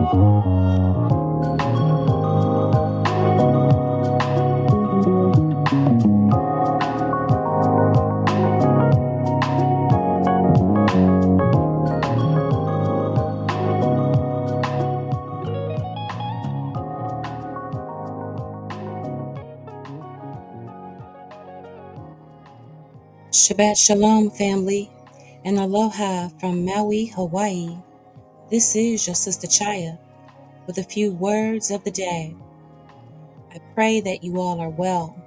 Shabbat Shalom, family, and aloha from Maui, Hawaii. This is your Sistah ChaYah with a few words of the day. I pray that you all are well,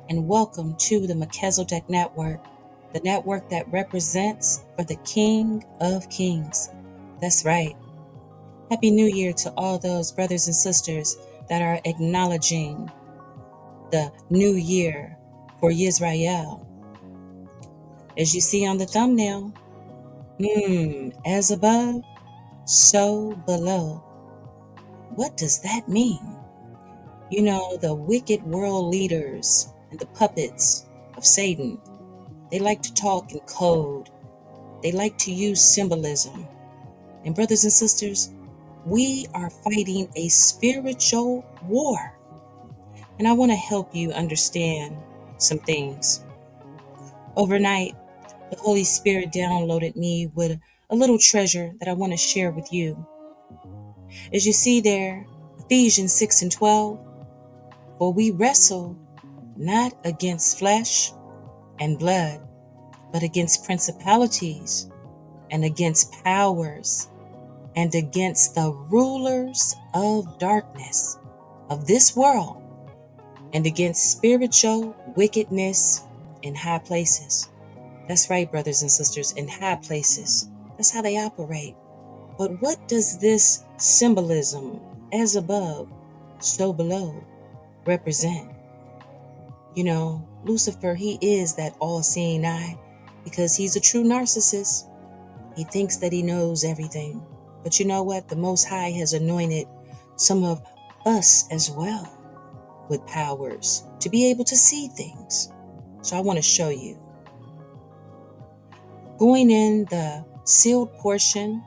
and welcome to the Melchizedek Network, the network that represents for the King of Kings. That's right. Happy New Year to all those brothers and sisters that are acknowledging the new year for Yisrael. As you see on the thumbnail, as above, so below. What does that mean? You know, the wicked world leaders and the puppets of Satan, they like to talk in code. They like to use symbolism. And brothers and sisters, we are fighting a spiritual war. And I want to help you understand some things. Overnight, the Holy Spirit downloaded me with a little treasure that I want to share with you. As you see there, Ephesians 6:12, for we wrestle not against flesh and blood, but against principalities and against powers and against the rulers of darkness of this world and against spiritual wickedness in high places. That's right, brothers and sisters, in high places. That's how they operate. But what does this symbolism, as above, so below, represent? You know, Lucifer, he is that all-seeing eye because he's a true narcissist. He thinks that he knows everything. But you know what? The Most High has anointed some of us as well with powers to be able to see things. So I want to show you. Going in the sealed portion,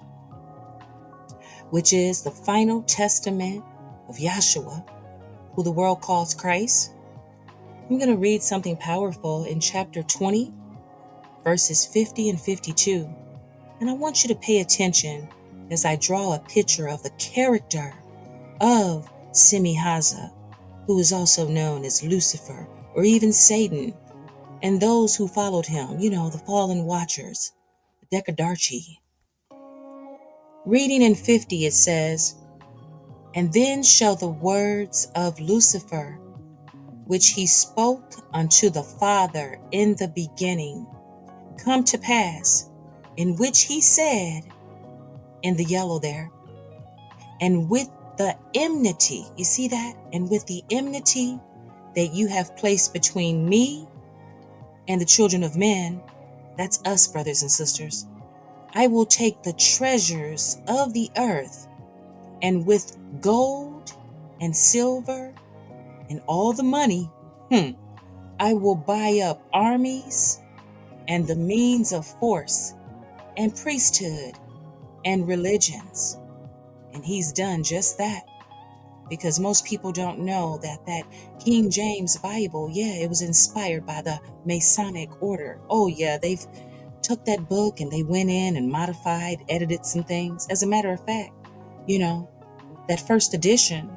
which is the final testament of YAHUSHA, who the world calls Christ, I'm going to read something powerful in chapter 20, verses 50 and 52. And I want you to pay attention as I draw a picture of the character of Semihaza, who is also known as Lucifer or even Satan, and those who followed him, you know, the fallen watchers, the Decadarchi. Reading in 50, it says, and then shall the words of Lucifer, which he spoke unto the Father in the beginning, come to pass, in which he said, in the yellow there, and with the enmity, you see that? And with the enmity that you have placed between me and the children of men, that's us, brothers and sisters, I will take the treasures of the earth, and with gold and silver and all the money, I will buy up armies and the means of force and priesthood and religions. And he's done just that, because most people don't know that that King James Bible, it was inspired by the Masonic order. Oh yeah, they've took that book and they went in and modified, edited some things. As a matter of fact, you know, that first edition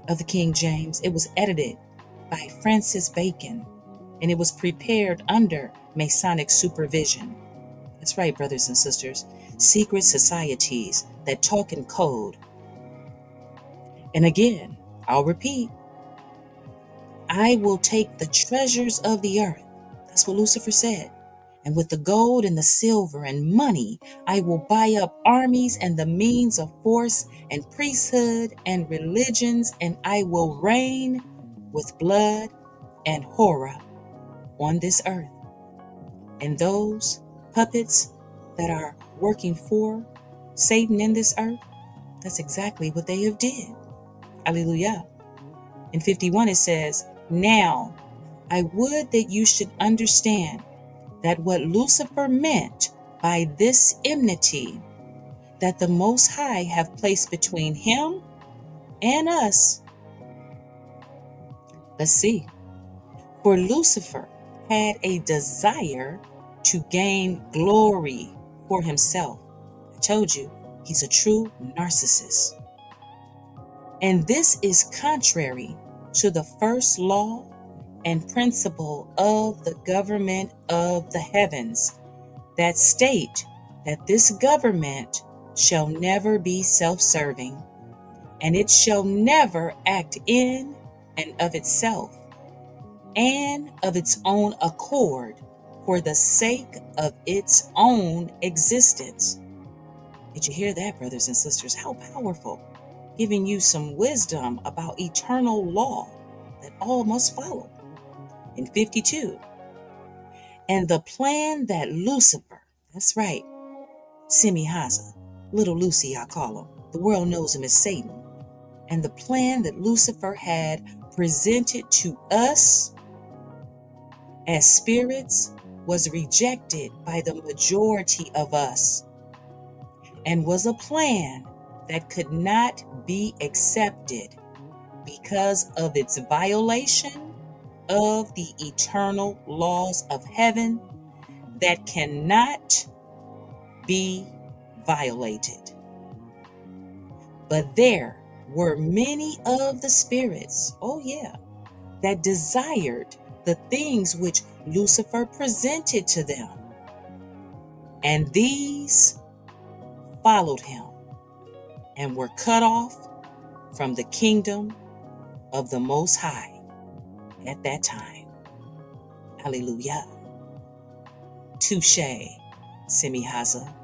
of the King James, it was edited by Francis Bacon, and it was prepared under Masonic supervision. That's right, brothers and sisters, secret societies that talk in code. And again, I'll repeat, I will take the treasures of the earth. That's what Lucifer said. And with the gold and the silver and money, I will buy up armies and the means of force and priesthood and religions, and I will reign with blood and horror on this earth. And those puppets that are working for Satan in this earth, that's exactly what they have did. Hallelujah. In 51 it says, now I would that you should understand that what Lucifer meant by this enmity that the Most High have placed between him and us. Let's see. For Lucifer had a desire to gain glory for himself. I told you, he's a true narcissist. And this is contrary to the first law and principle of the government of the heavens that state that this government shall never be self-serving, and it shall never act in and of itself and of its own accord for the sake of its own existence. Did you hear that, brothers and sisters? How powerful. Giving you some wisdom about eternal law that all must follow. In 52, and the plan that Lucifer, that's right, Semi-Haza, little Lucy I call him, the world knows him as Satan, and the plan that Lucifer had presented to us as spirits was rejected by the majority of us, and was a plan that could not be accepted because of its violation of the eternal laws of heaven that cannot be violated. But there were many of the spirits, oh yeah, that desired the things which Lucifer presented to them, and these followed him and were cut off from the kingdom of the Most High at that time. Hallelujah. Touche, Semi-Haza.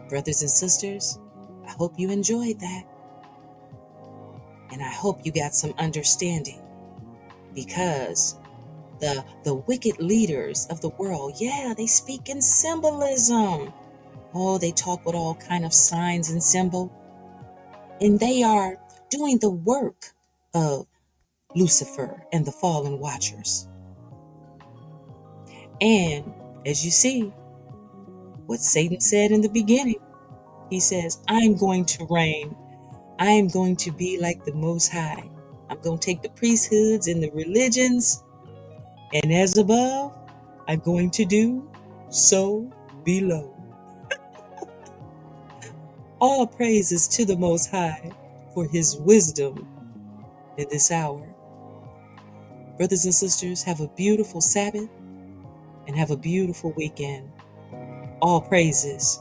Brothers and sisters, I hope you enjoyed that. And I hope you got some understanding, because the wicked leaders of the world, yeah, they speak in symbolism. Oh, they talk with all kind of signs and symbol. And they are doing the work of Lucifer and the fallen watchers. And as you see, what Satan said in the beginning, he says, I'm going to reign. I am going to be like the Most High. I'm going to take the priesthoods and the religions, and as above, I'm going to do so below. All praises to the Most High for his wisdom in this hour. Brothers and sisters, have a beautiful Sabbath and have a beautiful weekend. All praises.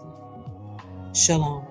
Shalom.